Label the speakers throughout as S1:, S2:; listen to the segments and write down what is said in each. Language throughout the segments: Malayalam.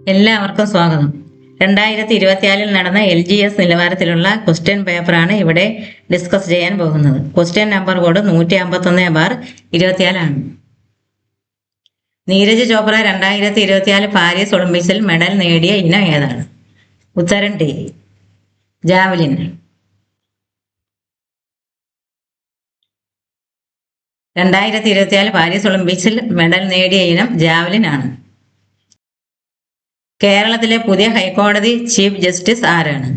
S1: എല്ലാവർക്കും സ്വാഗതം. 2024 നടന്ന LGS നിലവാരത്തിലുള്ള ക്വസ്റ്റ്യൻ പേപ്പറാണ് ഇവിടെ ഡിസ്കസ് ചെയ്യാൻ പോകുന്നത്. ക്വസ്റ്റ്യൻ നമ്പർ കോഡ് 151/24 ആണ്. നീരജ് ചോപ്ര 2024 പാരീസ് ഒളിമ്പിക്സിൽ മെഡൽ നേടിയ ഇനം ഏതാണ്? ഉത്തരം ഡി, ജാവലിൻ. 2024 പാരീസ് ഒളിമ്പിക്സിൽ മെഡൽ നേടിയ ഇനം ജാവലിൻ ആണ്. കേരളത്തിലെ പുതിയ ഹൈക്കോടതി ചീഫ് ജസ്റ്റിസ് ആരാണ്?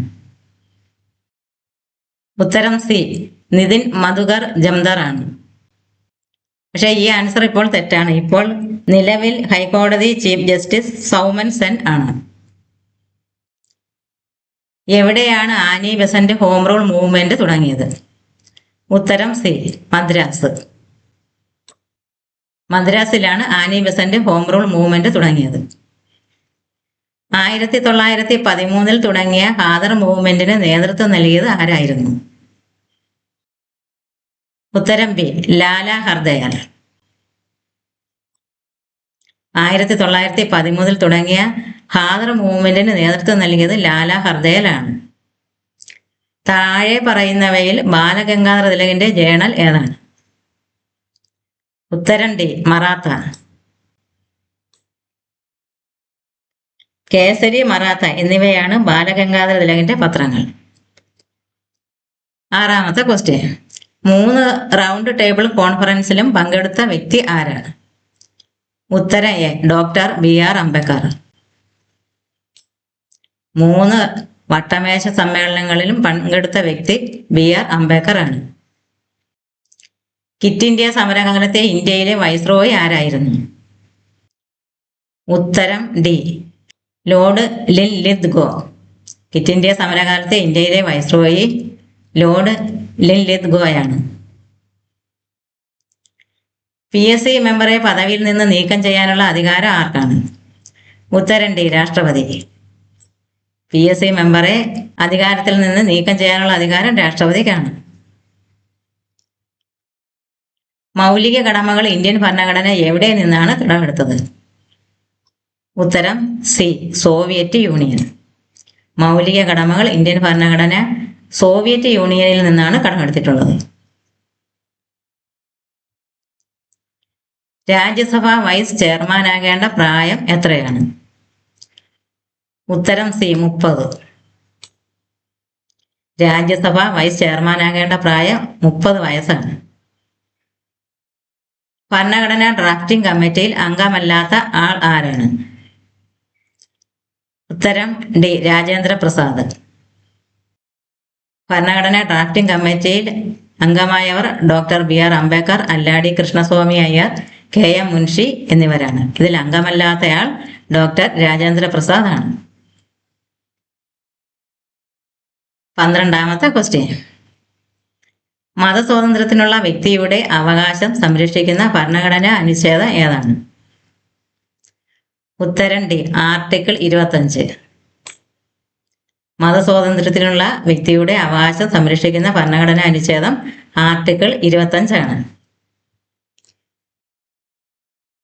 S1: ഉത്തരം സി, നിതിൻ മധുകർ ജംദർ ആണ്. പക്ഷേ ഈ ആൻസർ ഇപ്പോൾ തെറ്റാണ്. ഇപ്പോൾ നിലവിൽ ഹൈക്കോടതി ചീഫ് ജസ്റ്റിസ് സൗമൻ സെൻ ആണ്. എവിടെയാണ് Annie Besant home rule movement തുടങ്ങിയത്? ഉത്തരം സി, മദ്രാസ്. മദ്രാസിലാണ് Annie Besant home rule movement തുടങ്ങിയത്. 1913 തുടങ്ങിയ ഖാദർ മൂവ്മെന്റിന് നേതൃത്വം നൽകിയത് ആരായിരുന്നു? ഉത്തരം ബി, ലാല ഹർദയാൽ. 1913 തുടങ്ങിയ ഖാദർ മൂവ്മെന്റിന് നേതൃത്വം നൽകിയത് ലാല ഹർദയാലാണ്. താഴെ പറയുന്നവയിൽ ബാലഗംഗാധര തിലകിന്റെ ജേണൽ ഏതാണ്? ഉത്തരം ഡി, മറാത്ത. കേസരി, മറാത്ത എന്നിവയാണ് ബാലഗംഗാധര തിലകിന്റെ പത്രങ്ങൾ. ആറാമത്തെ ക്വസ്റ്റ്യൻ. 3 റൗണ്ട് ടേബിൾ കോൺഫറൻസിലും പങ്കെടുത്ത വ്യക്തി ആരാണ്? ഉത്തരം എ, ഡോക്ടർ BR അംബേദ്കർ. 3 വട്ടമേശ സമ്മേളനങ്ങളിലും പങ്കെടുത്ത വ്യക്തി BR അംബേദ്കർ ആണ്. ക്വിറ്റ് ഇന്ത്യ സമരകാലത്തെ ഇന്ത്യയിലെ വൈസ്രോയി ആരായിരുന്നു? ഉത്തരം D, Lord Linlithgow. Quit India സമരകാലത്തെ ഇന്ത്യയിലെ വൈസ്രോയി ലോർഡ് ലിൻലിത്ഗോയാണ്. PSC മെമ്പറെ പദവിയിൽ നിന്ന് നീക്കം ചെയ്യാനുള്ള അധികാരം ആർക്കാണ്? ഉത്തരം ഡി, രാഷ്ട്രപതി. PSC മെമ്പറെ അധികാരത്തിൽ നിന്ന് നീക്കം ചെയ്യാനുള്ള അധികാരം രാഷ്ട്രപതിക്കാണ്. മൗലിക കടമകൾ ഇന്ത്യൻ ഭരണഘടന എവിടെ നിന്നാണ് കടമെടുത്തത്? ഉത്തരം സി, സോവിയറ്റ് യൂണിയൻ. മൗലിക കടമകൾ ഇന്ത്യൻ ഭരണഘടന സോവിയറ്റ് യൂണിയനിൽ നിന്നാണ് കടമെടുത്തിട്ടുള്ളത്. രാജ്യസഭ വൈസ് ചെയർമാനാകേണ്ട പ്രായം എത്രയാണ്? ഉത്തരം സി, 30. രാജ്യസഭ വൈസ് ചെയർമാനാകേണ്ട പ്രായം 30 വയസ്സാണ്. ഭരണഘടനാ ഡ്രാഫ്റ്റിംഗ് കമ്മിറ്റിയിൽ അംഗമല്ലാത്ത ആൾ ആരാണ്? ഉത്തരം ഡി, രാജേന്ദ്ര പ്രസാദ്. ഭരണഘടനാ ഡ്രാഫ്റ്റിംഗ് കമ്മിറ്റിയിൽ അംഗമായവർ doctor BR Ambedkar, Alladi Krishnaswami Iyer, KM Munshi എന്നിവരാണ്. ഇതിൽ അംഗമല്ലാത്തയാൾ ഡോക്ടർ രാജേന്ദ്ര പ്രസാദ് ആണ്. 12ാമത്തെ ക്വസ്റ്റ്യൻ. മതസ്വാതന്ത്ര്യത്തിനുള്ള വ്യക്തിയുടെ അവകാശം സംരക്ഷിക്കുന്ന ഭരണഘടനാ അനുച്ഛേദം ഏതാണ്? ഉത്തരം ഡി, ആർട്ടിക്കിൾ 25. മതസ്വാതന്ത്ര്യത്തിനുള്ള വ്യക്തിയുടെ അവകാശം സംരക്ഷിക്കുന്ന ഭരണഘടനാ അനുച്ഛേദം ആർട്ടിക്കിൾ 25 ആണ്.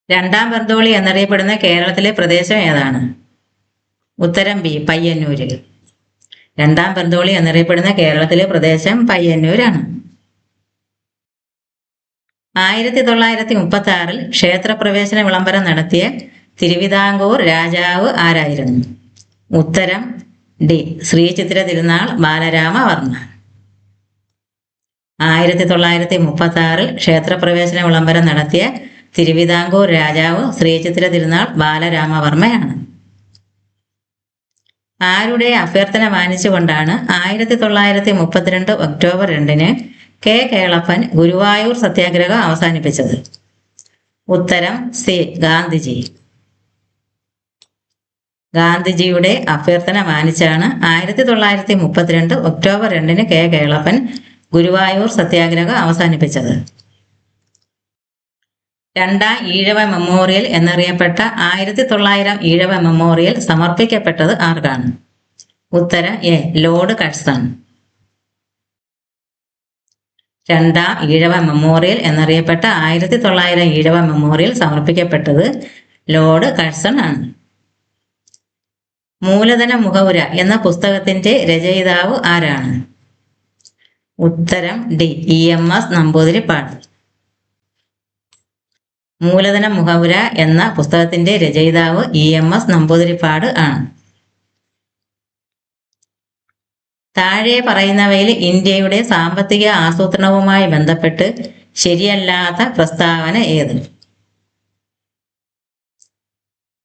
S1: രണ്ടാം ബർദോളി എന്നറിയപ്പെടുന്ന കേരളത്തിലെ പ്രദേശം ഏതാണ്? ഉത്തരം ബി, പയ്യന്നൂര്. രണ്ടാം ബർദോളി എന്നറിയപ്പെടുന്ന കേരളത്തിലെ പ്രദേശം പയ്യന്നൂരാണ്. 1936 ക്ഷേത്രപ്രവേശന വിളംബരം നടത്തിയ തിരുവിതാംകൂർ രാജാവ് ആരായിരുന്നു? ഉത്തരം ഡി, ശ്രീ ചിത്തിര തിരുനാൾ ബാലരാമവർമ്മ. 1936 ക്ഷേത്രപ്രവേശന വിളംബരം നടത്തിയ തിരുവിതാംകൂർ രാജാവ് ശ്രീ ചിത്തിര തിരുനാൾ ബാലരാമവർമ്മയാണ്. ആരുടെ അഭ്യർത്ഥന മാനിച്ചുകൊണ്ടാണ് 1932 ഒക്ടോബർ 2 K. കേളപ്പൻ ഗുരുവായൂർ സത്യാഗ്രഹം അവസാനിപ്പിച്ചത്? ഉത്തരം സി, ഗാന്ധിജി. ഗാന്ധിജിയുടെ അഭ്യർത്ഥന മാനിച്ചാണ് 1932 ഒക്ടോബർ 2 K. കേളപ്പൻ ഗുരുവായൂർ സത്യാഗ്രഹം അവസാനിപ്പിച്ചത്. രണ്ടാം ഈഴവ മെമ്മോറിയൽ എന്നറിയപ്പെട്ട 1900 ഈഴവ മെമ്മോറിയൽ സമർപ്പിക്കപ്പെട്ടത് ആർക്കാണ്? ഉത്തരം എ, ലോർഡ് കഴ്സൺ. രണ്ടാം ഈഴവ മെമ്മോറിയൽ എന്നറിയപ്പെട്ട 1900 ഈഴവ മെമ്മോറിയൽ സമർപ്പിക്കപ്പെട്ടത് ലോർഡ് കഴ്സൺ ആണ്. മൂലധന മുഖവുര എന്ന പുസ്തകത്തിന്റെ രചയിതാവ് ആരാണ്? ഉത്തരം ഡി. EMS നമ്പൂതിരിപ്പാട്. മൂലധന മുഖവുര എന്ന പുസ്തകത്തിന്റെ രചയിതാവ് EMS നമ്പൂതിരിപ്പാട് ആണ്. താഴെ പറയുന്നവയിൽ ഇന്ത്യയുടെ സാമ്പത്തിക ആസൂത്രണവുമായി ബന്ധപ്പെട്ട് ശരിയല്ലാത്ത പ്രസ്താവന ഏത്?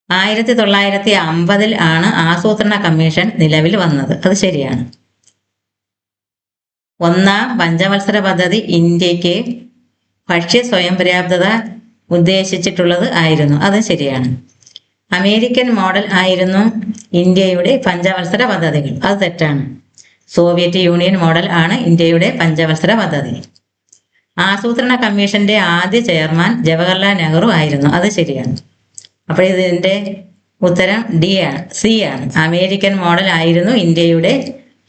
S1: 1950 ആണ് ആസൂത്രണ കമ്മീഷൻ നിലവിൽ വന്നത്. അത് ശരിയാണ്. ഒന്നാം പഞ്ചവത്സര പദ്ധതി ഇന്ത്യക്ക് ഭക്ഷ്യ സ്വയം പര്യാപ്തത ഉദ്ദേശിച്ചിട്ടുള്ളത് ആയിരുന്നു. അത് ശരിയാണ്. അമേരിക്കൻ മോഡൽ ആയിരുന്നു ഇന്ത്യയുടെ പഞ്ചവത്സര പദ്ധതികൾ. അത് തെറ്റാണ്. സോവിയറ്റ് യൂണിയൻ മോഡൽ ആണ് ഇന്ത്യയുടെ പഞ്ചവത്സര പദ്ധതി. ആസൂത്രണ കമ്മീഷന്റെ ആദ്യ ചെയർമാൻ ജവഹർലാൽ നെഹ്റു ആയിരുന്നു. അത് ശരിയാണ്. അപ്പോൾ ഇതിന്റെ ഉത്തരം ഡി ആണ്, സി ആണ്. അമേരിക്കൻ മോഡൽ ആയിരുന്നു ഇന്ത്യയുടെ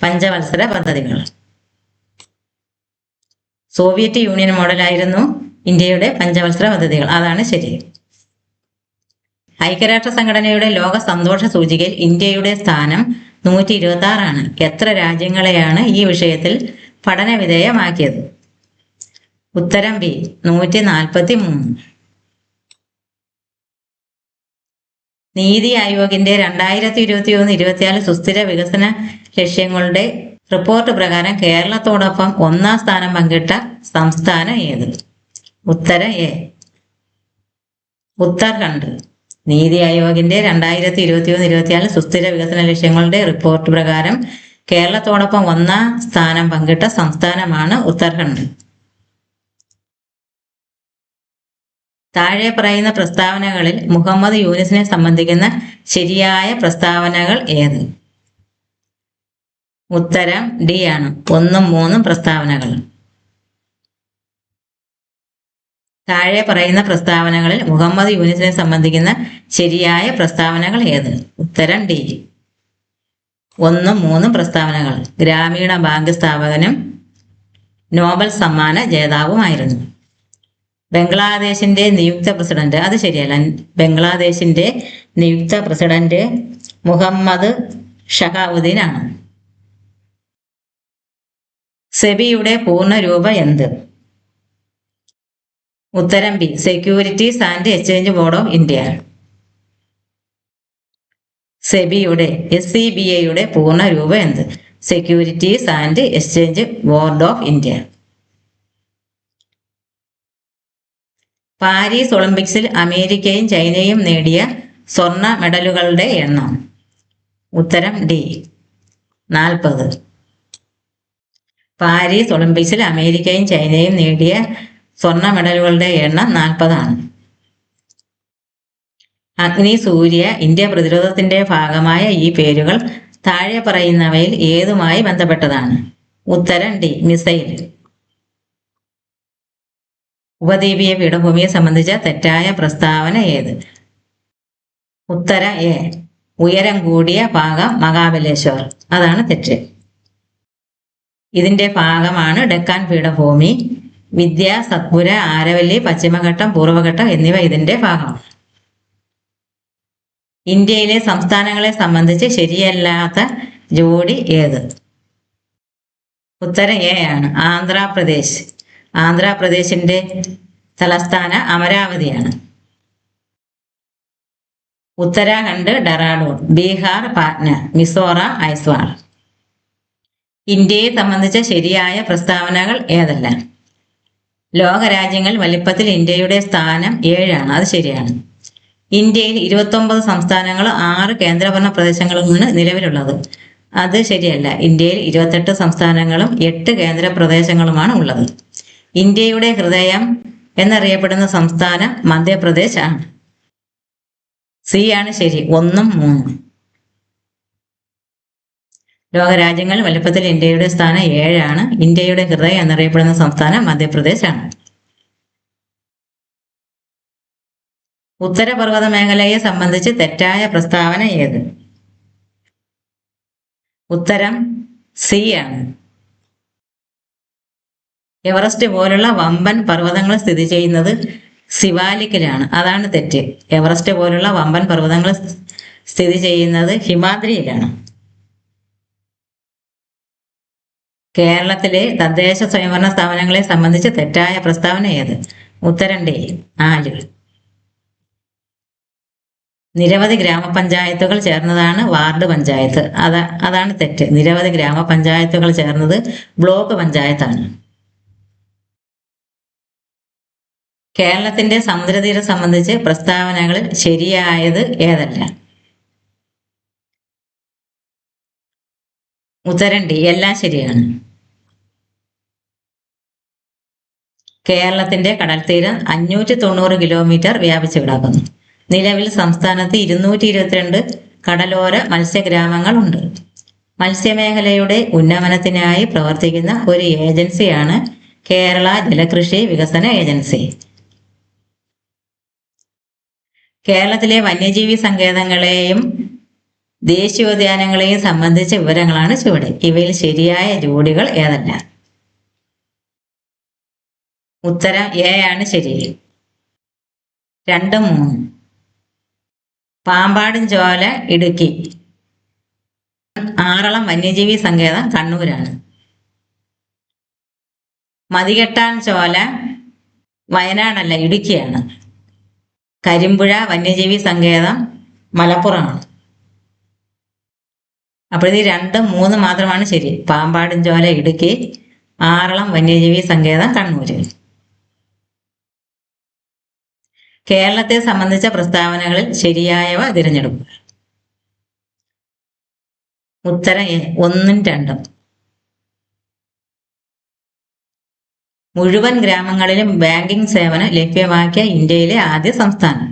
S1: പഞ്ചവത്സര പദ്ധതികൾ. സോവിയറ്റ് യൂണിയൻ മോഡൽ ആയിരുന്നു ഇന്ത്യയുടെ പഞ്ചവത്സര പദ്ധതികൾ. അതാണ് ശരി. ഐക്യരാഷ്ട്ര സംഘടനയുടെ ലോക സന്തോഷ സൂചികയിൽ ഇന്ത്യയുടെ സ്ഥാനം 126 ആണ്. എത്ര രാജ്യങ്ങളെയാണ് ഈ വിഷയത്തിൽ പഠന വിധേയമാക്കിയത്? ഉത്തരം ബി, 143. നീതി ആയോഗിന്റെ 2021-24 സുസ്ഥിര വികസന ലക്ഷ്യങ്ങളുടെ റിപ്പോർട്ട് പ്രകാരം കേരളത്തോടൊപ്പം 1-ാം സ്ഥാനം പങ്കിട്ട സംസ്ഥാനം ഏത്? ഉത്തരം എ, ഉത്തരാഖണ്ഡ്. നീതി ആയോഗിന്റെ 2021-24 സുസ്ഥിര വികസന ലക്ഷ്യങ്ങളുടെ റിപ്പോർട്ട് പ്രകാരം കേരളത്തോടൊപ്പം 1-ാം സ്ഥാനം പങ്കിട്ട സംസ്ഥാനമാണ് ഉത്തരാഖണ്ഡ്. താഴെ പറയുന്ന പ്രസ്താവനകളിൽ മുഹമ്മദ് യൂനിസിനെ സംബന്ധിക്കുന്ന ശരിയായ പ്രസ്താവനകൾ ഏത്? ഉത്തരം ഡി ആണ്, 1ഉം 3ഉം പ്രസ്താവനകൾ. താഴെ പറയുന്ന പ്രസ്താവനകളിൽ മുഹമ്മദ് യൂനിസിനെ സംബന്ധിക്കുന്ന ശരിയായ പ്രസ്താവനകൾ ഏത്? ഉത്തരം ഡി, 1ഉം 3ഉം പ്രസ്താവനകൾ. ഗ്രാമീണ ബാങ്ക് സ്ഥാപകനും നോബൽ സമ്മാന ജേതാവുമായിരുന്നു. ബംഗ്ലാദേശിന്റെ നിയുക്ത പ്രസിഡന്റ്, അത് ശരിയല്ല. ബംഗ്ലാദേശിന്റെ നിയുക്ത പ്രസിഡന്റ് മുഹമ്മദ് ഷഹാവുദ്ദീൻ ആണ്. സെബിയുടെ പൂർണ്ണരൂപം എന്ത്? ഉത്തരം B, Securities and Exchange Board of India. സെബിയുടെ SCBIയുടെ പൂർണ്ണരൂപം എന്ത്? Securities and Exchange Board of India. Paris ഒളിമ്പിക്സിൽ അമേരിക്കയും ചൈനയും നേടിയ സ്വർണ്ണ മെഡലുകളുടെ എണ്ണം? ഉത്തരം ഡി, 40. പാരീസ് ഒളിമ്പിക്സിൽ അമേരിക്കയും ചൈനയും നേടിയ സ്വർണ്ണ മെഡലുകളുടെ എണ്ണം 40 ആണ്. അഗ്നി, സൂര്യ, ഇന്ത്യ പ്രതിരോധത്തിന്റെ ഭാഗമായ ഈ പേരുകൾ താഴെ പറയുന്നവയിൽ ഏതുമായി ബന്ധപ്പെട്ടതാണ്? ഉത്തരം ഡി, മിസൈൽ. ഉപദ്വീപീയ പീഠഭൂമിയെ സംബന്ധിച്ച തെറ്റായ പ്രസ്താവന ഏത്? ഉത്തരം എ, ഉയരം കൂടിയ ഭാഗം മഹാബലേശ്വർ. അതാണ് തെറ്റ്. ഇതിന്റെ ഭാഗമാണ് ഡെക്കാൻ പീഠഭൂമി. വിദ്യ, സത്പുര, ആരവല്ലി, പശ്ചിമഘട്ടം, പൂർവ്വഘട്ടം എന്നിവ ഇതിന്റെ ഭാഗമാണ്. ഇന്ത്യയിലെ സംസ്ഥാനങ്ങളെ സംബന്ധിച്ച് ശരിയല്ലാത്ത ജോഡി ഏത്? ഉത്തരം എ ആണ്, ആന്ധ്രാപ്രദേശ്. ആന്ധ്രാപ്രദേശിന്റെ തലസ്ഥാനം അമരാവതിയാണ്. ഉത്തരാഖണ്ഡ് ഡെറാഡൂൺ, ബീഹാർ പാറ്റ്ന, മിസോറാം ഐസ്വാൾ. ഇന്ത്യയെ സംബന്ധിച്ച ശരിയായ പ്രസ്താവനകൾ ഏതെല്ലാം? ലോകരാജ്യങ്ങൾ വലിപ്പത്തിൽ ഇന്ത്യയുടെ സ്ഥാനം 7 ആണ്. അത് ശരിയാണ്. ഇന്ത്യയിൽ 29 സംസ്ഥാനങ്ങളും 6 കേന്ദ്രഭരണ പ്രദേശങ്ങളുമാണ് നിലവിലുള്ളത്. അത് ശരിയല്ല. ഇന്ത്യയിൽ 28 സംസ്ഥാനങ്ങളും 8 കേന്ദ്ര പ്രദേശങ്ങളുമാണ് ഉള്ളത്. ഇന്ത്യയുടെ ഹൃദയം എന്നറിയപ്പെടുന്ന സംസ്ഥാനം മധ്യപ്രദേശ് ആണ്. സി ആണ് ശരി, 1ഉം 3ഉം. ലോകരാജ്യങ്ങൾ വലുപ്പത്തിൽ ഇന്ത്യയുടെ സ്ഥാനം 7 ആണ്. ഇന്ത്യയുടെ ഹൃദയം എന്നറിയപ്പെടുന്ന സംസ്ഥാനം മധ്യപ്രദേശ് ആണ്. ഉത്തരപർവ്വത മേഖലയെ സംബന്ധിച്ച് തെറ്റായ പ്രസ്താവന ഏത്? ഉത്തരം സി ആണ്. എവറസ്റ്റ് പോലുള്ള വമ്പൻ പർവ്വതങ്ങൾ സ്ഥിതി ചെയ്യുന്നത് സിവാലിക്കിലാണ്. അതാണ് തെറ്റ്. എവറസ്റ്റ് പോലുള്ള വമ്പൻ പർവ്വതങ്ങൾ സ്ഥിതി ചെയ്യുന്നത് ഹിമാദ്രിയിലാണ്. കേരളത്തിലെ തദ്ദേശ സ്വയംഭരണ സ്ഥാപനങ്ങളെ സംബന്ധിച്ച് തെറ്റായ പ്രസ്താവന ഏത്? ഉത്തരം ഡി 4. നിരവധി ഗ്രാമപഞ്ചായത്തുകൾ ചേർന്നതാണ് വാർഡ് പഞ്ചായത്ത്. അതാണ് തെറ്റ്. നിരവധി ഗ്രാമപഞ്ചായത്തുകൾ ചേർന്നത് ബ്ലോക്ക് പഞ്ചായത്താണ്. കേരളത്തിന്റെ സമുദ്രതീരം സംബന്ധിച്ച് പ്രസ്താവനകളിൽ ശരിയായത് ഏതല്ല? ഉത്തരം ഡി എല്ലാം ശരിയാണ്. കേരളത്തിന്റെ കടൽത്തീരം 590 കിലോമീറ്റർ വ്യാപിച്ചു കിടക്കുന്നു. നിലവിൽ സംസ്ഥാനത്ത് 222 കടലോര മത്സ്യഗ്രാമങ്ങൾ ഉണ്ട്. മത്സ്യമേഖലയുടെ ഉന്നമനത്തിനായി പ്രവർത്തിക്കുന്ന ഒരു ഏജൻസിയാണ് കേരള ജലകൃഷി വികസന ഏജൻസി. കേരളത്തിലെ വന്യജീവി സങ്കേതങ്ങളെയും ദേശീയോദ്യാനങ്ങളെയും സംബന്ധിച്ച വിവരങ്ങളാണ് ചുവടെ. ഇവയിൽ ശരിയായ ജോഡികൾ ഏതല്ല? ഉത്തരം എ ആണ് ശരി. 2, 3. പാമ്പാടുംചോല ഇടുക്കി. ആറളം വന്യജീവി സങ്കേതം കണ്ണൂരാണ്. മതികെട്ടാൻചോല വയനാടല്ല, ഇടുക്കിയാണ്. കരിമ്പുഴ വന്യജീവി സങ്കേതം മലപ്പുറമാണ്. അപ്പോൾ ഇത് 2, 3 മാത്രമാണ് ശരി. പാമ്പാടുംചോല ഇടുക്കി, ആറളം വന്യജീവി സങ്കേതം കണ്ണൂര്. കേരളത്തെ സംബന്ധിച്ച പ്രസ്താവനകളിൽ ശരിയായവ തിരഞ്ഞെടുക്കുക. ഉത്തരം എ 1ഉം 2ഉം. മുഴുവൻ ഗ്രാമങ്ങളിലും ബാങ്കിംഗ് സേവനം ലഭ്യമാക്കിയ ഇന്ത്യയിലെ ആദ്യ സംസ്ഥാനം.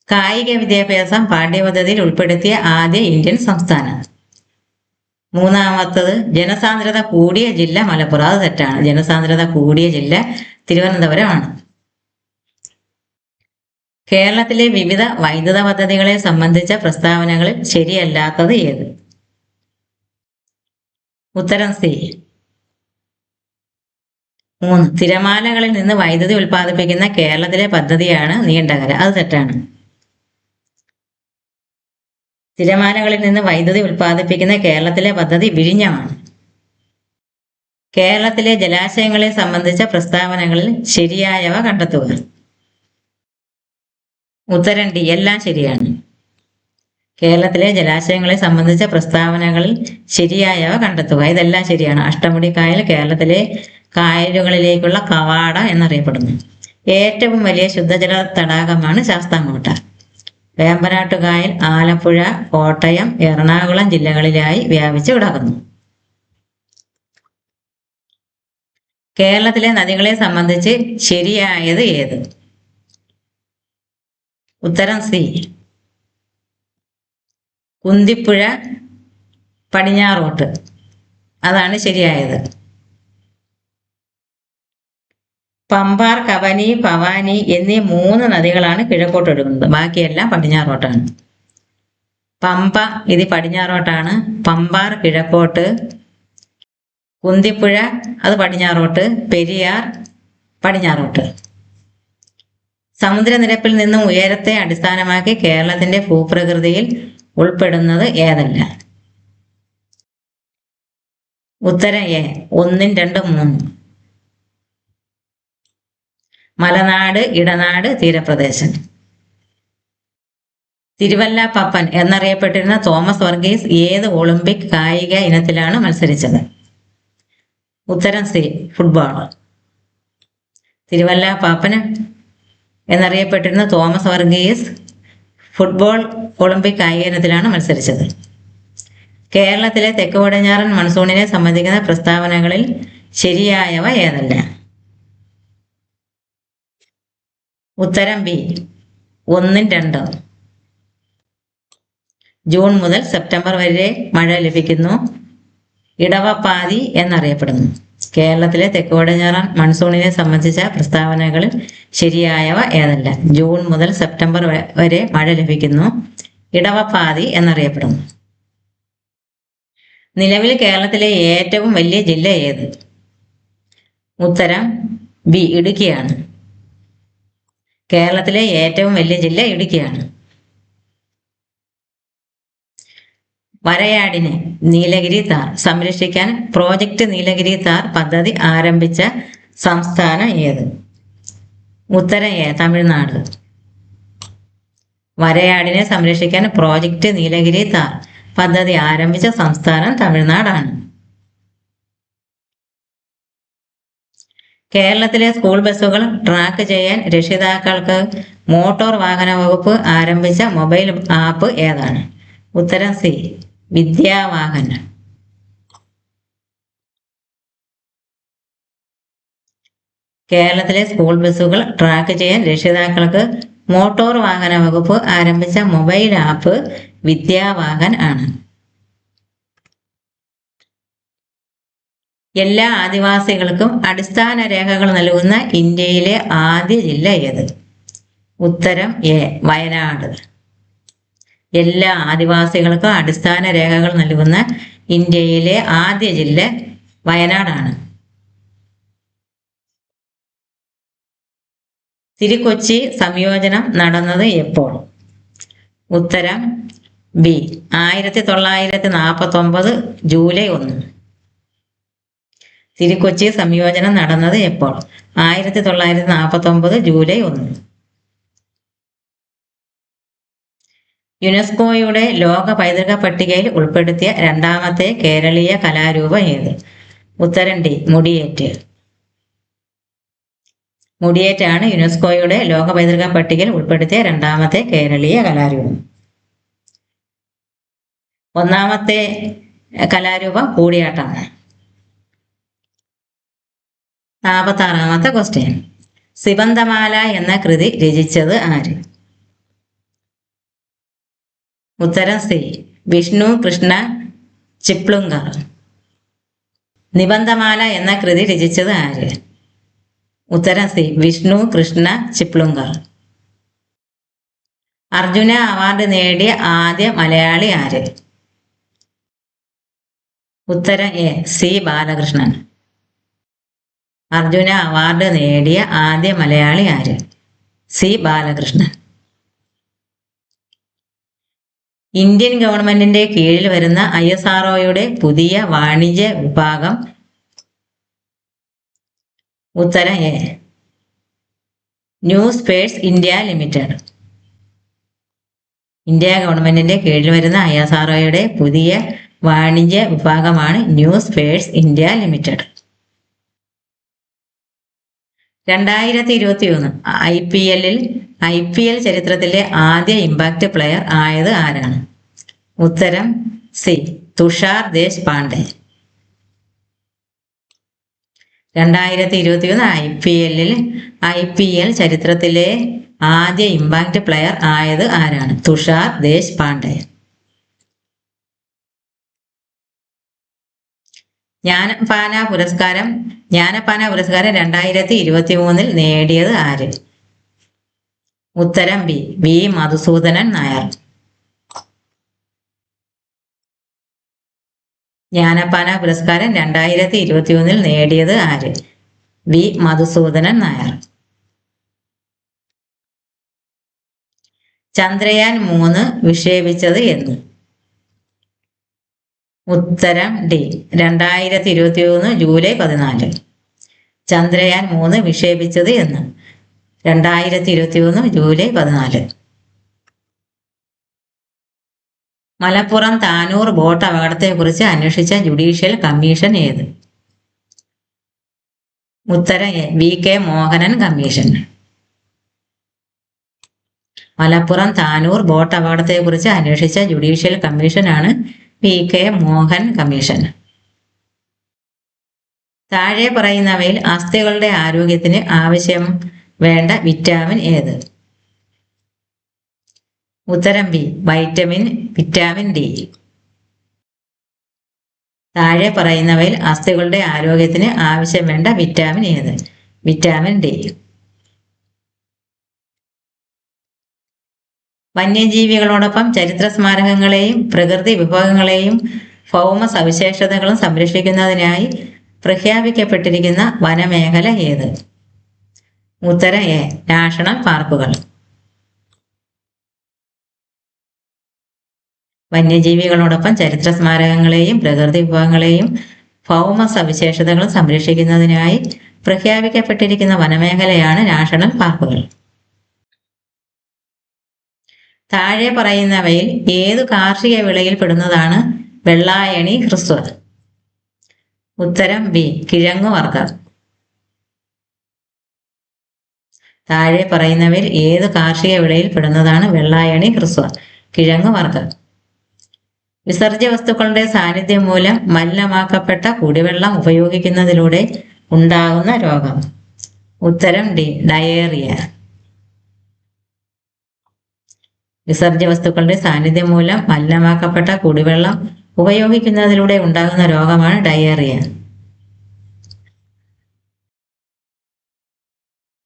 S1: കായിക വിദ്യാഭ്യാസം പാഠ്യപദ്ധതിയിൽ ഉൾപ്പെടുത്തിയ ആദ്യ ഇന്ത്യൻ സംസ്ഥാനം. 3-മത്തത് ജനസാന്ദ്രത കൂടിയ ജില്ല മലപ്പുറം. അത് തെറ്റാണ്. ജനസാന്ദ്രത കൂടിയ ജില്ല തിരുവനന്തപുരമാണ്. കേരളത്തിലെ വിവിധ വൈദ്യുത പദ്ധതികളെ സംബന്ധിച്ച പ്രസ്താവനകളിൽ ശരിയല്ലാത്തത് ഏത്? ഉത്തരം സി 3. തിരമാലകളിൽ നിന്ന് വൈദ്യുതി ഉൽപ്പാദിപ്പിക്കുന്ന കേരളത്തിലെ പദ്ധതിയാണ് നീണ്ടകര. അത് തെറ്റാണ്. തിരമാലകളിൽ നിന്ന് വൈദ്യുതി ഉൽപ്പാദിപ്പിക്കുന്ന കേരളത്തിലെ പദ്ധതി വിഴിഞ്ഞമാണ്. കേരളത്തിലെ ജലാശയങ്ങളെ സംബന്ധിച്ച പ്രസ്താവനകളിൽ ശരിയായവ കണ്ടെത്തുക. ഉത്തരം ഡി എല്ലാം ശരിയാണ്. കേരളത്തിലെ ജലാശയങ്ങളെ സംബന്ധിച്ച പ്രസ്താവനകളിൽ ശരിയായവ കണ്ടെത്തുക. ഇതെല്ലാം ശരിയാണ്. അഷ്ടമുടി കായൽ കേരളത്തിലെ കായലുകളിലേക്കുള്ള കവാട എന്നറിയപ്പെടുന്നു. ഏറ്റവും വലിയ ശുദ്ധജല തടാകമാണ് ശാസ്താംകോട്ട. വേമ്പനാട്ടുകായൽ ആലപ്പുഴ, കോട്ടയം, എറണാകുളം ജില്ലകളിലായി വ്യാപിച്ചു കിടക്കുന്നു. കേരളത്തിലെ നദികളെ സംബന്ധിച്ച് ശരിയായത് ഏത്? ഉത്തരം സി കുന്തിപ്പുഴ പടിഞ്ഞാറോട്ട്. അതാണ് ശരിയായത്. പമ്പാർ, കബനി, ഭവാനി എന്നീ 3 നദികളാണ് കിഴക്കോട്ട് ഒഴുകുന്നത്. ബാക്കിയെല്ലാം പടിഞ്ഞാറോട്ടാണ്. പമ്പ ഇത് പടിഞ്ഞാറോട്ടാണ്. പമ്പാർ കിഴക്കോട്ട്, കുന്തിപ്പുഴ അത് പടിഞ്ഞാറോട്ട്, പെരിയാർ പടിഞ്ഞാറോട്ട്. സമുദ്രനിരപ്പിൽ നിന്നും ഉയരത്തെ അടിസ്ഥാനമാക്കി കേരളത്തിന്റെ ഭൂപ്രകൃതിയിൽ ഉൾപ്പെടുന്നത് ഏതല്ല? ഉത്തരം എ 1, 2, 3. മലനാട്, ഇടനാട്, തീരപ്രദേശം. തിരുവല്ല പപ്പൻ എന്നറിയപ്പെട്ടിരുന്ന തോമസ് വർഗീസ് ഏത് ഒളിമ്പിക് കായിക ഇനത്തിലാണ് മത്സരിച്ചത്? ഉത്തരം സി ഫുട്ബോൾ. തിരുവല്ല പാപ്പൻ എന്നറിയപ്പെട്ടിരുന്ന തോമസ് വർഗീസ് ഫുട്ബോൾ ഒളിമ്പിക് കായിക ഇനത്തിലാണ് മത്സരിച്ചത്. കേരളത്തിലെ തെക്ക് പടിഞ്ഞാറൻ മൺസൂണിനെ സംബന്ധിക്കുന്ന പ്രസ്താവനകളിൽ ശരിയായവ ഏതല്ല? ഉത്തരം ബി 1, 2. ജൂൺ മുതൽ സെപ്റ്റംബർ വരെ മഴ ലഭിക്കുന്നു. ഇടവപ്പാതി എന്നറിയപ്പെടുന്നു. കേരളത്തിലെ തെക്ക് പടിഞ്ഞാറൻ മൺസൂണിനെ സംബന്ധിച്ച പ്രസ്താവനകളിൽ ശരിയായവ ഏതല്ല? ജൂൺ മുതൽ സെപ്റ്റംബർ വരെ മഴ ലഭിക്കുന്നു. ഇടവപ്പാതി എന്നറിയപ്പെടുന്നു. നിലവിൽ കേരളത്തിലെ ഏറ്റവും വലിയ ജില്ല ഏത്? ഉത്തരം ബി ഇടുക്കിയാണ്. കേരളത്തിലെ ഏറ്റവും വലിയ ജില്ല ഇടുക്കിയാണ്. വരയാടിനെ നീലഗിരി താർ സംരക്ഷിക്കാൻ പ്രോജക്റ്റ് നീലഗിരി താർ പദ്ധതി ആരംഭിച്ച സംസ്ഥാനം ഏത്? ഉത്തരം എ തമിഴ്നാട്. വരയാടിനെ സംരക്ഷിക്കാൻ പ്രോജക്റ്റ് നീലഗിരി താർ പദ്ധതി ആരംഭിച്ച സംസ്ഥാനം തമിഴ്നാടാണ്. കേരളത്തിലെ സ്കൂൾ ബസ്സുകൾ ട്രാക്ക് ചെയ്യാൻ രക്ഷിതാക്കൾക്ക് മോട്ടോർ വാഹന വകുപ്പ് ആരംഭിച്ച മൊബൈൽ ആപ്പ് ഏതാണ്? ഉത്തരം സി വിദ്യാവാഹൻ. കേരളത്തിലെ സ്കൂൾ ബസ്സുകൾ ട്രാക്ക് ചെയ്യാൻ രക്ഷിതാക്കൾക്ക് മോട്ടോർ വാഹന വകുപ്പ് ആരംഭിച്ച മൊബൈൽ ആപ്പ് വിദ്യാവാഹൻ ആണ്. എല്ലാ ആദിവാസികൾക്കും അടിസ്ഥാന രേഖകൾ നൽകുന്ന ഇന്ത്യയിലെ ആദ്യ ജില്ല ഏത്? ഉത്തരം എ വയനാട്. എല്ലാ ആദിവാസികൾക്കും അടിസ്ഥാന രേഖകൾ നൽകുന്ന ഇന്ത്യയിലെ ആദ്യ ജില്ല വയനാടാണ്. തിരുക്കൊച്ചി സംയോജനം നടന്നത് എപ്പോൾ? ഉത്തരം ബി 1949 ജൂലൈ 1. തിരുക്കൊച്ചി സംയോജനം നടന്നത് എപ്പോൾ? 1949 ജൂലൈ 1. യുനെസ്കോയുടെ ലോക പൈതൃക പട്ടികയിൽ ഉൾപ്പെടുത്തിയ രണ്ടാമത്തെ കേരളീയ കലാരൂപം ഏത്? ഉത്തരം ഡി മുടിയേറ്റ്. മുടിയേറ്റാണ് യുനെസ്കോയുടെ ലോക പൈതൃക പട്ടികയിൽ ഉൾപ്പെടുത്തിയ രണ്ടാമത്തെ കേരളീയ കലാരൂപം. ഒന്നാമത്തെ കലാരൂപം കൂടിയാട്ടമാണ്. 46ാമത്തെ ക്വസ്റ്റ്യൻ. സിബന്ധമാല എന്ന കൃതി രചിച്ചത് ആര്? ഉത്തരം സി വിഷ്ണു കൃഷ്ണ ചിപ്ലുങ്കർ. നിബന്ധമാല എന്ന കൃതി രചിച്ചത് ആര്? ഉത്തരം സി വിഷ്ണു കൃഷ്ണ ചിപ്ലുങ്കർ. അർജുന അവാർഡ് നേടിയ ആദ്യ മലയാളി ആര്? ഉത്തരം A C Balakrishnan. Arjuna award നേടിയ ആദ്യ മലയാളി ആര്? സി ബാലകൃഷ്ണൻ. ഇന്ത്യൻ ഗവൺമെന്റിന്റെ കീഴിൽ വരുന്ന ISROയുടെ പുതിയ വാണിജ്യ വിഭാഗം? ഉത്തരം A new space India limited. India ഗവൺമെന്റിന്റെ കീഴിൽ വരുന്ന ISROയുടെ പുതിയ വാണിജ്യ വിഭാഗമാണ് new space India limited. 2021 IPL ചരിത്രത്തിലെ ആദ്യ ഇമ്പാക്ട് പ്ലെയർ ആയത് ആരാണ്? ഉത്തരം സി തുഷാർ ദേശ്പാണ്ഡെ. 2021 IPL ചരിത്രത്തിലെ ആദ്യ ഇമ്പാക്ട് പ്ലെയർ ആയത് ആരാണ്? തുഷാർ ദേശ്പാണ്ഡെ. ജ്ഞാനപ്പാന പുരസ്കാരം 2023 നേടിയത് ആര്? ഉത്തരം ബി വി മധുസൂദനൻ നായർ. ജ്ഞാനപ്പാന പുരസ്കാരം 2023 നേടിയത് ആര്? വി മധുസൂദനൻ നായർ. ചന്ദ്രയാൻ 3 വിക്ഷേപിച്ചത് എന്ന്? ഉത്തരം ഡി 2023 ജൂലൈ 14. ചന്ദ്രയാൻ 3 വിക്ഷേപിച്ചത് എന്ന്? 2023 ജൂലൈ 14. മലപ്പുറം താനൂർ ബോട്ട് അപകടത്തെക്കുറിച്ച് അന്വേഷിച്ച ജുഡീഷ്യൽ കമ്മീഷൻ ഏത്? ഉത്തരം A VK Mohanan commission. Malappuram Tanur boat അപകടത്തെക്കുറിച്ച് അന്വേഷിച്ച ജുഡീഷ്യൽ കമ്മീഷനാണ് VK മോഹൻ കമ്മീഷൻ. താഴെ പറയുന്നവയിൽ അസ്ഥികളുടെ ആരോഗ്യത്തിന് ആവശ്യം വേണ്ട വിറ്റാമിൻ ഏത്? ഉത്തരം ബി വിറ്റാമിൻ ഡി. താഴെ പറയുന്നവയിൽ അസ്ഥികളുടെ ആരോഗ്യത്തിന് ആവശ്യം വേണ്ട വിറ്റാമിൻ ഏത്? Vitamin D. വന്യജീവികളോടൊപ്പം ചരിത്ര സ്മാരകങ്ങളെയും പ്രകൃതി വിഭവങ്ങളെയും ഭൗമ സവിശേഷതകളും സംരക്ഷിക്കുന്നതിനായി പ്രഖ്യാപിക്കപ്പെട്ടിരിക്കുന്ന വനമേഖല ഏത്? ഉത്തരം എ നാഷണൽ പാർക്കുകൾ. വന്യജീവികളോടൊപ്പം ചരിത്ര സ്മാരകങ്ങളെയും പ്രകൃതി വിഭവങ്ങളെയും ഭൗമ സവിശേഷതകളും സംരക്ഷിക്കുന്നതിനായി പ്രഖ്യാപിക്കപ്പെട്ടിരിക്കുന്ന വനമേഖലയാണ് നാഷണൽ പാർക്കുകൾ. താഴെ പറയുന്നവയിൽ ഏതു കാർഷിക വിളയിൽ പെടുന്നതാണ് വെള്ളായണി ഹ്രസ്വ? ഉത്തരം ബി, കിഴങ്ങുവർഗ്ഗം. താഴെ പറയുന്നവയിൽ ഏത് കാർഷിക വിളയിൽ പെടുന്നതാണ് വെള്ളായണി ഹ്രസ്വ? കിഴങ്ങുവർഗ്ഗം. വിസർജ്യ വസ്തുക്കളുടെ സാന്നിധ്യം മൂലം മലിനമാക്കപ്പെട്ട കുടിവെള്ളം ഉപയോഗിക്കുന്നതിലൂടെ ഉണ്ടാകുന്ന രോഗം? ഉത്തരം ഡി, ഡയേറിയ. വിസർജ്യ വസ്തുക്കളുടെ സാന്നിധ്യം മൂലം മലിനമാക്കപ്പെട്ട കുടിവെള്ളം ഉപയോഗിക്കുന്നതിലൂടെ ഉണ്ടാകുന്ന രോഗമാണ് ഡയേറിയ.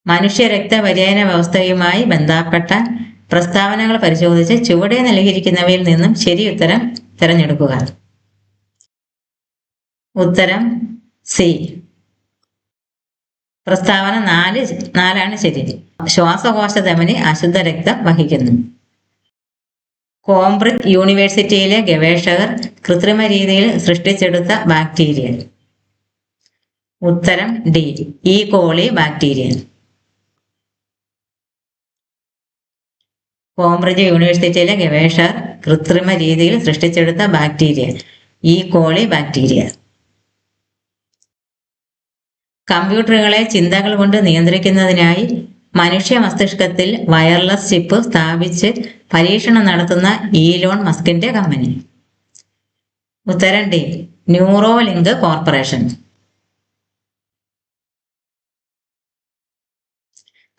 S1: മനുഷ്യ രക്തപര്യന വ്യവസ്ഥയുമായി ബന്ധപ്പെട്ട പ്രസ്താവനകൾ പരിശോധിച്ച് ചുവടെ നൽകിയിരിക്കുന്നവയിൽ നിന്നും ശരി ഉത്തരം തിരഞ്ഞെടുക്കുക. ഉത്തരം സി. പ്രസ്താവന 4 ശരി. ശ്വാസകോശ ധമനി അശുദ്ധ രക്തം വഹിക്കുന്നു. കോംബ്രിഡ്ജ് യൂണിവേഴ്സിറ്റിയിലെ ഗവേഷകർ കൃത്രിമ രീതിയിൽ സൃഷ്ടിച്ചെടുത്ത ബാക്ടീരിയ? ഉത്തരം ഡി, ഈ കോളി ബാക്ടീരിയ. കോംബ്രിഡ്ജ് യൂണിവേഴ്സിറ്റിയിലെ ഗവേഷകർ കൃത്രിമ രീതിയിൽ സൃഷ്ടിച്ചെടുത്ത ബാക്ടീരിയ ഈ കോളി ബാക്ടീരിയ. കമ്പ്യൂട്ടറുകളെ ചിന്തകൾ കൊണ്ട് നിയന്ത്രിക്കുന്നതിനായി മനുഷ്യ മസ്തിഷ്കത്തിൽ വയർലെസ് ചിപ്പ് സ്ഥാപിച്ച് പരീക്ഷണം നടത്തുന്ന ഈലോൺ മസ്കിന്റെ കമ്പനി? ഉത്തരം ഡി, ന്യൂറോലിങ്ക് കോർപ്പറേഷൻ.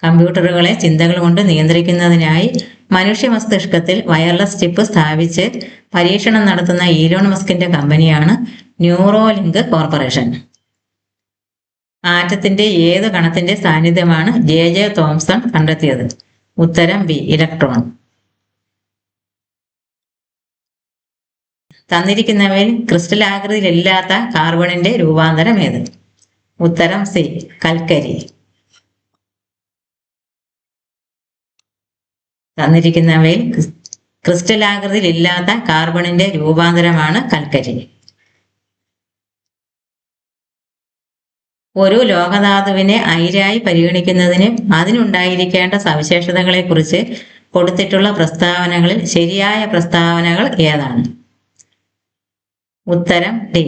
S1: കമ്പ്യൂട്ടറുകളെ ചിന്തകൾ കൊണ്ട് നിയന്ത്രിക്കുന്നതിനായി മനുഷ്യ മസ്തിഷ്കത്തിൽ വയർലെസ് ചിപ്പ് സ്ഥാപിച്ച് പരീക്ഷണം നടത്തുന്ന ഈലോൺ മസ്കിന്റെ കമ്പനിയാണ് ന്യൂറോലിങ്ക് കോർപ്പറേഷൻ. ആറ്റത്തിന്റെ ഏത് കണത്തിന്റെ സാന്നിധ്യമാണ് ജെ തോംസൺ കണ്ടെത്തിയത്? ഉത്തരം ബി, ഇലക്ട്രോൺ. തന്നിരിക്കുന്നവയിൽ ക്രിസ്റ്റലാകൃതിയിലില്ലാത്ത കാർബണിന്റെ രൂപാന്തരം ഏത്? ഉത്തരം സി, കൽക്കരി. തന്നിരിക്കുന്നവയിൽ ക്രിസ്റ്റലാകൃതിയിലില്ലാത്ത കാർബണിന്റെ രൂപാന്തരമാണ് കൽക്കരി. ഒരു ലോഹധാതുവിനെ അയിരായി പരിഗണിക്കുന്നതിന് അതിനുണ്ടായിരിക്കേണ്ട സവിശേഷതകളെക്കുറിച്ച് കൊടുത്തിട്ടുള്ള പ്രസ്താവനകളിൽ ശരിയായ പ്രസ്താവനകൾ ഏതാണ്? ഉത്തരം ഡി,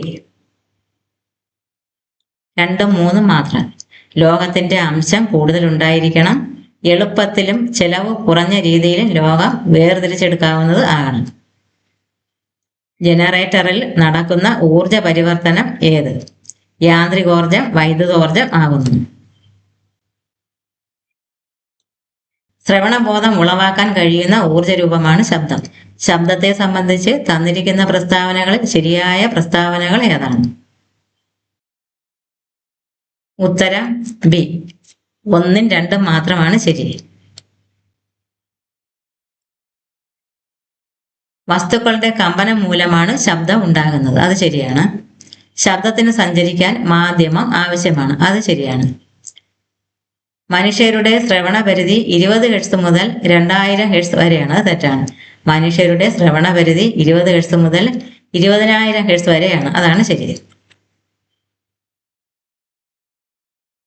S1: 2ഉം 3ഉം മാത്രം. ലോഹത്തിന്റെ അംശം കൂടുതലുണ്ടായിരിക്കണം. എളുപ്പത്തിലും ചെലവ് കുറഞ്ഞ രീതിയിലും ലോഹം വേർതിരിച്ചെടുക്കാവുന്നത് ആകണം. ജനറേറ്ററിൽ നടക്കുന്ന ഊർജ പരിവർത്തനം ഏത്? യാന്ത്രികോർജം വൈദ്യുതോർജം ആകുന്നു. ശ്രവണബോധം ഉളവാക്കാൻ കഴിയുന്ന ഊർജരൂപമാണ് ശബ്ദം. ശബ്ദത്തെ സംബന്ധിച്ച് തന്നിരിക്കുന്ന പ്രസ്താവനകളിൽ ശരിയായ പ്രസ്താവനകൾ ഏതാണ്? ഉത്തരം ബി, 1ഉം 2ഉം മാത്രമാണ് ശരി. വസ്തുക്കളുടെ കമ്പനം മൂലമാണ് ശബ്ദം ഉണ്ടാകുന്നത്. അത് ശരിയാണ്. ശബ്ദത്തിന് സഞ്ചരിക്കാൻ മാധ്യമം ആവശ്യമാണ്. അത് ശരിയാണ്. മനുഷ്യരുടെ ശ്രവണ പരിധി 20 ഹെർട്സ് മുതൽ 2000 ഹെർട്സ് വരെയാണ്. അത് തെറ്റാണ്. മനുഷ്യരുടെ ശ്രവണ പരിധി 20 ഹെർട്സ് മുതൽ 20,000 ഹെർട്സ് വരെയാണ്. അതാണ് ശരി.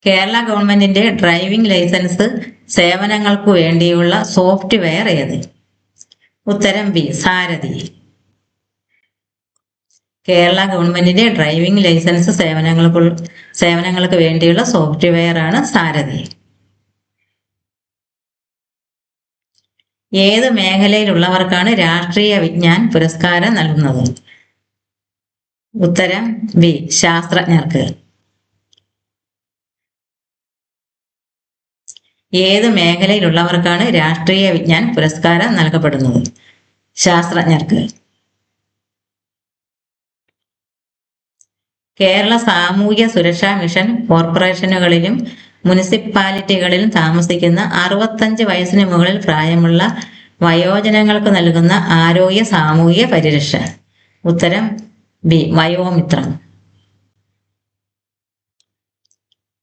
S1: കേരള ഗവൺമെന്റിന്റെ ഡ്രൈവിംഗ് ലൈസൻസ് സേവനങ്ങൾക്കു വേണ്ടിയുള്ള സോഫ്റ്റ്വെയർ ഏത്? ഉത്തരം ബി, സാരഥി. കേരള ഗവൺമെന്റിന്റെ ഡ്രൈവിംഗ് ലൈസൻസ് സേവനങ്ങൾക്ക് വേണ്ടിയുള്ള സോഫ്റ്റ്വെയർ ആണ് സാരഥി. ഏത് മേഖലയിലുള്ളവർക്കാണ് രാഷ്ട്രീയ വിജ്ഞാൻ പുരസ്കാരം നൽകുന്നത്? ഉത്തരം ബി, ശാസ്ത്രജ്ഞർക്ക്. ഏത് മേഖലയിലുള്ളവർക്കാണ് രാഷ്ട്രീയ വിജ്ഞാൻ പുരസ്കാരം നൽകപ്പെടുന്നത്? ശാസ്ത്രജ്ഞർക്ക്. കേരള സാമൂഹ്യ സുരക്ഷാ മിഷൻ കോർപ്പറേഷനുകളിലും മുനിസിപ്പാലിറ്റികളിലും താമസിക്കുന്ന 65 വയസ്സിന് മുകളിൽ പ്രായമുള്ള വയോജനങ്ങൾക്ക് നൽകുന്ന ആരോഗ്യ സാമൂഹ്യ പരിരക്ഷ? ഉത്തരം ബി, വയോമിത്രം.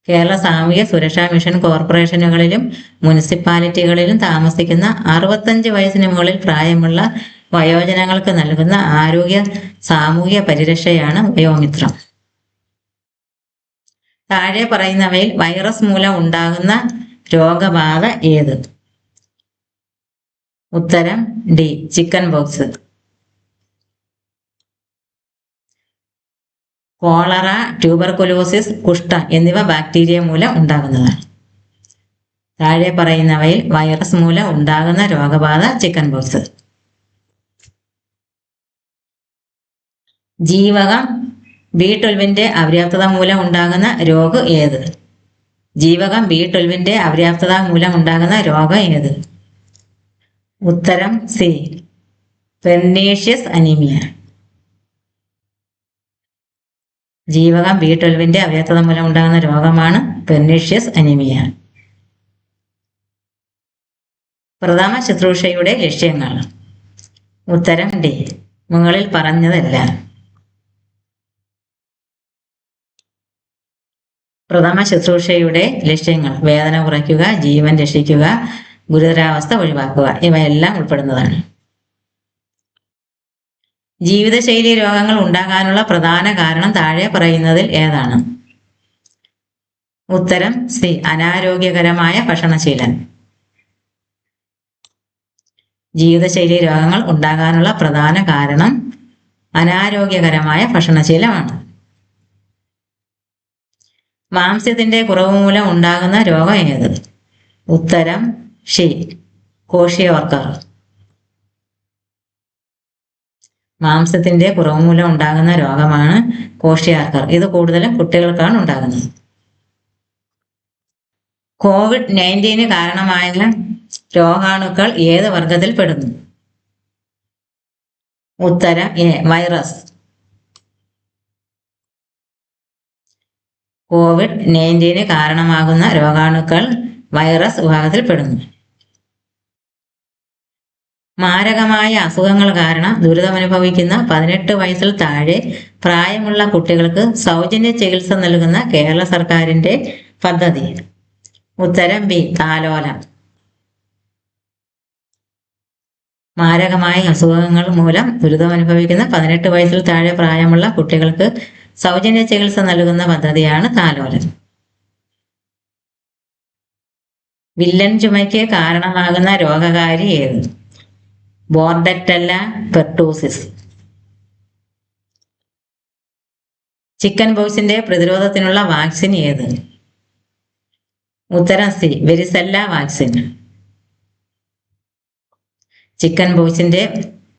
S1: കേരള സാമൂഹ്യ സുരക്ഷാ മിഷൻ കോർപ്പറേഷനുകളിലും മുനിസിപ്പാലിറ്റികളിലും താമസിക്കുന്ന 65 വയസ്സിന് മുകളിൽ പ്രായമുള്ള വയോജനങ്ങൾക്ക് നൽകുന്ന ആരോഗ്യ സാമൂഹ്യ പരിരക്ഷയാണ് വയോമിത്രം. താഴെ പറയുന്നവയിൽ വൈറസ് മൂലം ഉണ്ടാകുന്ന രോഗബാധ ഏത്? ഉത്തരം D, chickenpox. Cholera, tuberculosis, കുഷ്ഠം എന്നിവ ബാക്ടീരിയ മൂലം ഉണ്ടാകുന്നതാണ്. താഴെ പറയുന്നവയിൽ വൈറസ് മൂലം ഉണ്ടാകുന്ന രോഗബാധ ചിക്കൻ പോക്സ്. ജീവകം B12 അപര്യാപ്തത മൂലം ഉണ്ടാകുന്ന രോഗം ഏത്? ജീവകം B12 അപര്യാപ്തത മൂലം ഉണ്ടാകുന്ന രോഗം ഏത്? ഉത്തരം സി, പെർനീഷ്യസ് അനീമിയ. ജീവകം B12 അപര്യാപ്തത മൂലം ഉണ്ടാകുന്ന രോഗമാണ് പെർനീഷ്യസ് അനീമിയ. പ്രഥമ ശുശ്രൂഷയുടെ ലക്ഷ്യങ്ങൾ. ഉത്തരം ഡി, മുകളിൽ പറഞ്ഞതല്ല. പ്രഥമ ശുശ്രൂഷയുടെ ലക്ഷ്യങ്ങൾ വേദന കുറയ്ക്കുക, ജീവൻ രക്ഷിക്കുക, ഗുരുതരാവസ്ഥ ഒഴിവാക്കുക, ഇവയെല്ലാം ഉൾപ്പെടുന്നതാണ്. ജീവിതശൈലി രോഗങ്ങൾ ഉണ്ടാകാനുള്ള പ്രധാന കാരണം താഴെ പറയുന്നതിൽ ഏതാണ്? ഉത്തരം സി, അനാരോഗ്യകരമായ ഭക്ഷണശീലം. ജീവിതശൈലി രോഗങ്ങൾ ഉണ്ടാകാനുള്ള പ്രധാന കാരണം അനാരോഗ്യകരമായ ഭക്ഷണശീലമാണ്. മാംസ്യത്തിന്റെ കുറവ് മൂലം ഉണ്ടാകുന്ന രോഗം ഏത്? ഉത്തരം ഷി, കോഷിയോർക്കർ. മാംസത്തിന്റെ കുറവ് മൂലം ഉണ്ടാകുന്ന രോഗമാണ് കോഷിയോർക്കർ. ഇത് കൂടുതലും കുട്ടികൾക്കാണ് ഉണ്ടാകുന്നത്. COVID-19 കാരണമായ രോഗാണുക്കൾ ഏത് വർഗത്തിൽ പെടുന്നു? ഉത്തരം എ, വൈറസ്. COVID-19 കാരണമാകുന്ന രോഗാണുക്കൾ വൈറസ് വിഭാഗത്തിൽ പെടുന്നു. മാരകമായ അസുഖങ്ങൾ കാരണം ദുരിതമനുഭവിക്കുന്ന 18 വയസ്സിൽ താഴെ പ്രായമുള്ള കുട്ടികൾക്ക് സൗജന്യ ചികിത്സ നൽകുന്ന കേരള സർക്കാരിന്റെ പദ്ധതി. ഉത്തരം ബി, താലോലം. മാരകമായ അസുഖങ്ങൾ മൂലം ദുരിതമനുഭവിക്കുന്ന 18 വയസ്സിൽ താഴെ പ്രായമുള്ള കുട്ടികൾക്ക് സൗജന്യ ചികിത്സ നൽകുന്ന പദ്ധതിയാണ് താലോലം. വില്ലൻ ചുമയ്ക്ക് കാരണമാകുന്ന രോഗകാരി ഏത്? Bordetella pertussis. ചിക്കൻ പോക്സിന്റെ പ്രതിരോധത്തിനുള്ള വാക്സിൻ ഏത്? ഉത്തരം സി, വെരിസെല്ല വാക്സിൻ. ചിക്കൻ പോക്സിന്റെ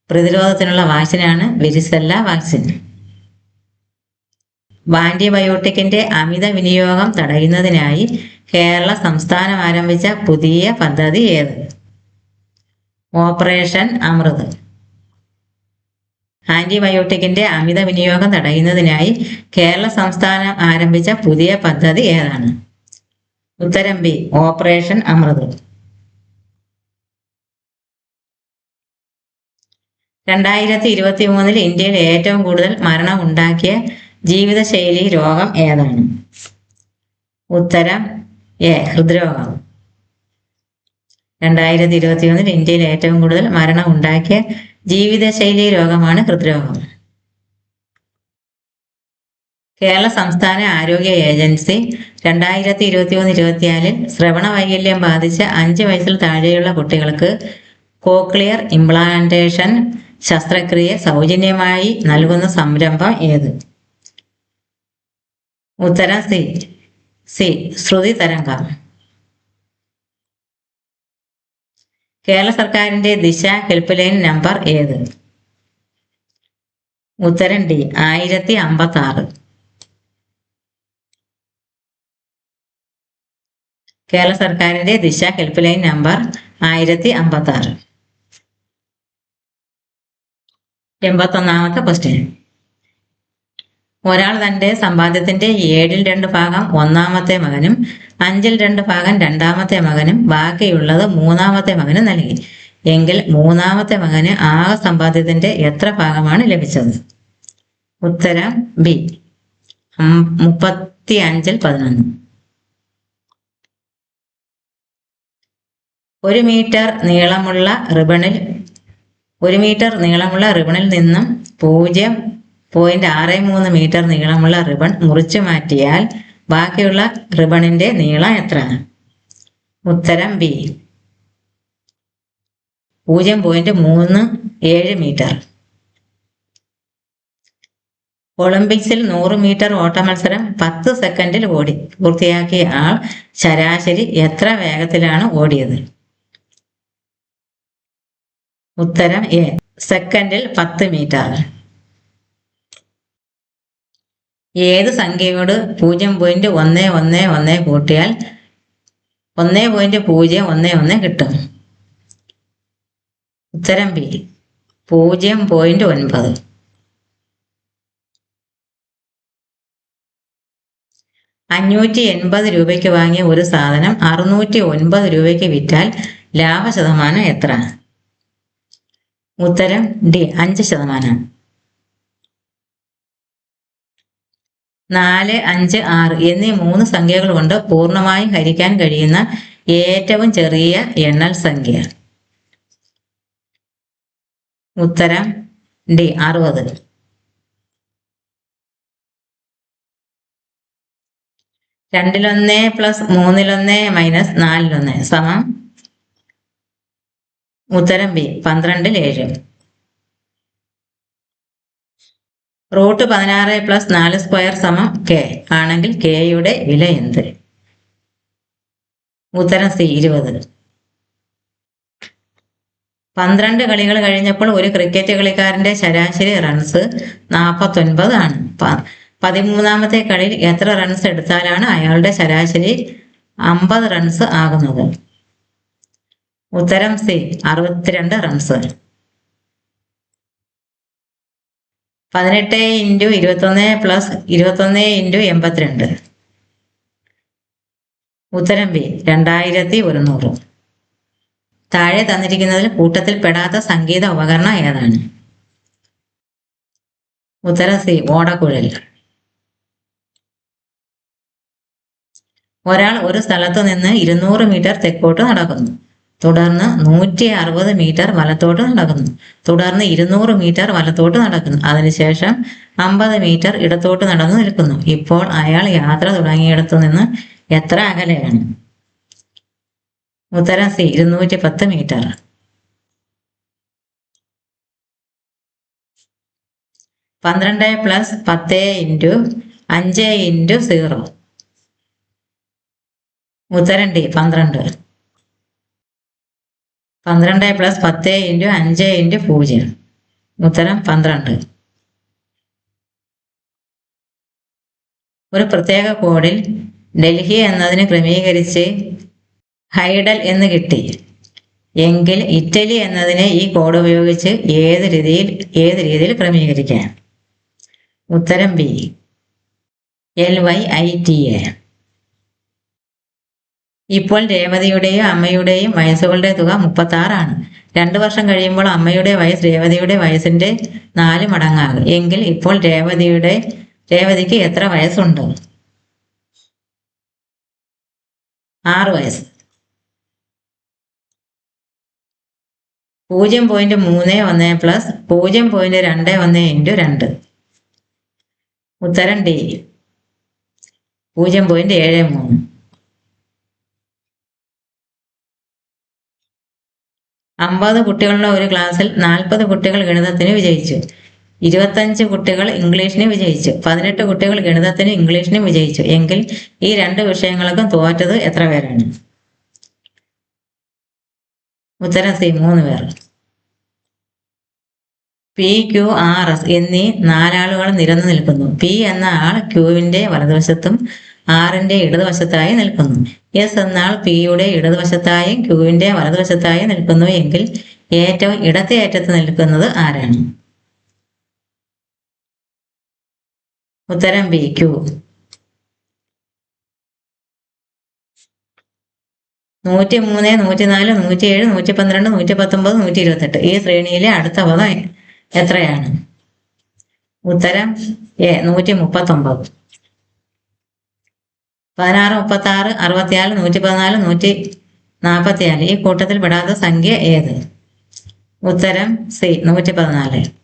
S1: പ്രതിരോധത്തിനുള്ള വാക്സിനാണ് വെരിസെല്ല വാക്സിൻ. ആന്റിബയോട്ടിക്കിന്റെ അമിത വിനിയോഗം തടയുന്നതിനായി കേരള സംസ്ഥാനം ആരംഭിച്ച പുതിയ പദ്ധതി ഏത്? ഓപ്പറേഷൻ അമൃത്. ആന്റിബയോട്ടിക്കിന്റെ അമിത വിനിയോഗം തടയുന്നതിനായി കേരള സംസ്ഥാനം ആരംഭിച്ച പുതിയ പദ്ധതി ഏതാണ്? ഉത്തരം ബി, ഓപ്പറേഷൻ അമൃത്. 2023 ഇന്ത്യയിൽ ഏറ്റവും കൂടുതൽ മരണം ഉണ്ടാക്കിയ ജീവിതശൈലി രോഗം ഏതാണ്? ഉത്തരം എ, ഹൃദ്രോഗം. 2021 ഇന്ത്യയിൽ ഏറ്റവും കൂടുതൽ മരണം ഉണ്ടാക്കിയ ജീവിതശൈലി രോഗമാണ് ഹൃദ്രോഗം. കേരള സംസ്ഥാന ആരോഗ്യ ഏജൻസി 2021-24 ശ്രവണ വൈകല്യം ബാധിച്ച 5 വയസ്സിൽ താഴെയുള്ള കുട്ടികൾക്ക് കോക്ലിയർ ഇംപ്ലാന്റേഷൻ ശസ്ത്രക്രിയ സൗജന്യമായി നൽകുന്ന സംരംഭം ഏത്? ഉത്തരം സി, ശ്രുതി തരംഗം. കേരള സർക്കാരിന്റെ ദിശ ഹെൽപ്പ് ലൈൻ നമ്പർ ഏത്? ഉത്തരം ഡി, 1056. കേരള സർക്കാരിന്റെ ദിശ ഹെൽപ്പ് ലൈൻ നമ്പർ 1056. 81ാമത്തെ ക്വസ്റ്റ്യൻ. ഒരാൾ തന്റെ സമ്പാദ്യത്തിന്റെ 2/7 ഭാഗം ഒന്നാമത്തെ മകനും 5/2 ഭാഗം രണ്ടാമത്തെ മകനും ബാക്കിയുള്ളത് മൂന്നാമത്തെ മകനും നൽകി എങ്കിൽ മൂന്നാമത്തെ മകന് ആകെ സമ്പാദ്യത്തിന്റെ എത്ര ഭാഗമാണ് ലഭിച്ചത്? ഉത്തരം ബി, 35/11. 1 മീറ്റർ നീളമുള്ള റിബണിൽ 1 മീറ്റർ നീളമുള്ള റിബണിൽ നിന്നും 0.63 മീറ്റർ നീളമുള്ള റിബൺ മുറിച്ചു മാറ്റിയാൽ ബാക്കിയുള്ള റിബണിന്റെ നീളം എത്ര? ഉത്തരം ബി 0.37 മീറ്റർ. ഒളിമ്പിക്സിൽ 100 മീറ്റർ ഓട്ടമത്സരം 10 സെക്കൻഡിൽ ഓടി പൂർത്തിയാക്കിയ ആൾ ശരാശരി എത്ര വേഗത്തിലാണ് ഓടിയത്? ഉത്തരം എ സെക്കൻഡിൽ 10 മീറ്റർ. ഏത് സംഖ്യയോട് 0.111 കൂട്ടിയാൽ 1.011 കിട്ടും? ഉത്തരം ബി 0.9. ₹580 വാങ്ങിയ ഒരു സാധനം 609 രൂപയ്ക്ക് വിറ്റാൽ ലാഭശതമാനം എത്ര? ഉത്തരം ഡി 5%. 4, 5, 6 എന്നീ 3 സംഖ്യകൾ കൊണ്ട് പൂർണ്ണമായും ഹരിക്കാൻ കഴിയുന്ന ഏറ്റവും ചെറിയ എണ്ണൽ സംഖ്യ? ഉത്തരം ഡി 60. 2-1 + 3-1 - 4-1 സമം? ഉത്തരം ബി 12-7. √16 + 4² സമം k ആണെങ്കിൽ kയുടെ വില എന്ത്? ഉത്തരം സി 20. 12 കളികൾ കഴിഞ്ഞപ്പോൾ ഒരു ക്രിക്കറ്റ് കളിക്കാരന്റെ ശരാശരി റൺസ് 49 ആണ്. 13ാമത്തെ കളിയിൽ എത്ര റൺസ് എടുത്താലാണ് അയാളുടെ ശരാശരി 50 റൺസ് ആകുന്നത്? ഉത്തരം സി 62 റൺസ്. 18 × 21 + 21 × 82. ഉത്തരം ബി 2100. താഴെ തന്നിരിക്കുന്നതിൽ കൂട്ടത്തിൽ പെടാത്ത സംഗീത ഉപകരണം ഏതാണ്? ഉത്തരം സി ഓടക്കുഴൽ. ഒരാൾ ഒരു സ്ഥലത്തു നിന്ന് 200 മീറ്റർ തെക്കോട്ട് നടക്കുന്നു. തുടർന്ന് 160 മീറ്റർ വലത്തോട്ട് നടക്കുന്നു. തുടർന്ന് 200 മീറ്റർ വലത്തോട്ട് നടക്കുന്നു. അതിനുശേഷം 50 മീറ്റർ ഇടത്തോട്ട് നടന്നു നിൽക്കുന്നു. ഇപ്പോൾ അയാൾ യാത്ര തുടങ്ങിയിടത്തു നിന്ന് എത്ര അകലെയാണ്? ഉത്തരം സി 210 മീറ്റർ. 12 + 10 × 5 × 0. ഉത്തരം ഡി 12. 12 + 10 × 5 × 0. ഉത്തരം 12. ഒരു പ്രത്യേക കോഡിൽ ഡൽഹി എന്നതിന് ക്രമീകരിച്ച് ഹൈഡൽ എന്ന് കിട്ടി എങ്കിൽ ഇറ്റലി എന്നതിനെ ഈ കോഡ് ഉപയോഗിച്ച് ഏത് രീതിയിൽ ക്രമീകരിക്കാം? ഉത്തരം ബി LYITA. ഇപ്പോൾ രേവതിയുടെയും അമ്മയുടെയും വയസ്സുകളുടെ തുക 36 ആണ്. 2 വർഷം കഴിയുമ്പോൾ അമ്മയുടെ വയസ്സ് രേവതിയുടെ വയസ്സിന്റെ 4 മടങ്ങാകും എങ്കിൽ ഇപ്പോൾ രേവതിക്ക് എത്ര വയസ്സുണ്ട്? 6 വയസ്സ്. 0.31 + 0.21 × 2. ഉത്തരം ഡി 0.73. 50 കുട്ടികളുള്ള ഒരു ക്ലാസ്സിൽ 40 കുട്ടികൾ ഗണിതത്തിന് വിജയിച്ചു. 25 കുട്ടികൾ ഇംഗ്ലീഷിന് വിജയിച്ചു. 18 കുട്ടികൾ ഗണിതത്തിനും ഇംഗ്ലീഷിനും വിജയിച്ചു എങ്കിൽ ഈ 2 വിഷയങ്ങൾക്കും തോറ്റത് എത്ര പേരാണ്? ഉത്തരം സി 3 പേർ. P, Q, R, S എന്നീ 4 ആളുകൾ നിരന്നു നിൽക്കുന്നു. P എന്ന ആൾ Qവിന്റെ വലതുവശത്തും ആറിന്റെ ഇടതുവശത്തായി നിൽക്കുന്നു. എസ് എന്ന ആൾ പിയുടെ ഇടതുവശത്തായും ക്യൂവിന്റെ വലതുവശത്തായും നിൽക്കുന്നു എങ്കിൽ ഏറ്റവും ഇടത്തെ അറ്റത്ത് നിൽക്കുന്നത് ആരാണ്? ഉത്തരം ബി ക്യൂ. 103, 104, 107, 112, 119, 128 ഈ ശ്രേണിയിലെ അടുത്ത പദം എത്രയാണ്? ഉത്തരം എ 139. 16, 36, 64, 114, 144 ഈ കൂട്ടത്തിൽ പെടാത്ത സംഖ്യ ഏത്? ഉത്തരം സി 114.